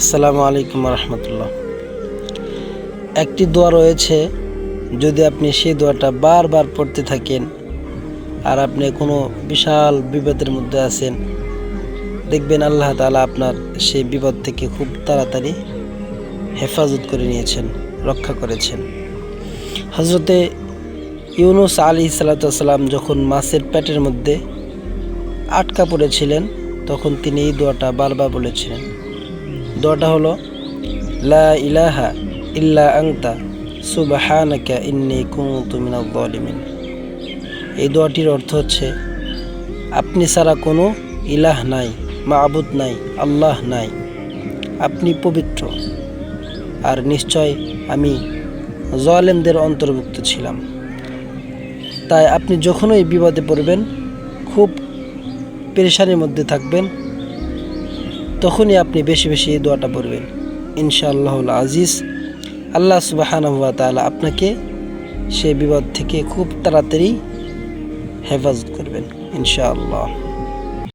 আসসালামু আলাইকুম রহমতুল্লাহ। একটি দোয়া রয়েছে, যদি আপনি সেই দোয়াটা বারবার পড়তে থাকেন আর আপনি কোনো বিশাল বিপদের মধ্যে আছেন, দেখবেন আল্লাহ তাআলা আপনার সেই বিপদ থেকে খুব তাড়াতাড়ি হেফাজত করে নিয়েছেন, রক্ষা করেছেন। হজরতে ইউনুস আলাইহিস সালাম যখন মাছের পেটের মধ্যে আটকা পড়েছিলেন, তখন তিনি এই দোয়াটা বারবার বলেছিলেন। দোয়াটা হলো, লা ইলাহা ইল্লা আনতা সুবহানাকা ইন্নী কুনতু মিনাজ জালিমিন। এই দোয়াটির অর্থ হচ্ছে, আপনি ছাড়া কোনো ইলাহ নাই, মাবুদ নাই, আল্লাহ নাই, আপনি পবিত্র, আর নিশ্চয় আমি জালেমদের অন্তর্ভুক্ত ছিলাম। তাই আপনি যখনই বিপদে পড়বেন, খুব পেরেশানির মধ্যে থাকবেন, তখনই আপনি বেশি বেশি এই দোয়াটা পড়বেন। ইনশাআল্লাহুল আজিজ, আল্লাহ সুবহানাহু ওয়া তাআলা আপনাকে সেই বিপদ থেকে খুব তাড়াতাড়ি হেফাজত করবেন ইনশাআল্লাহ।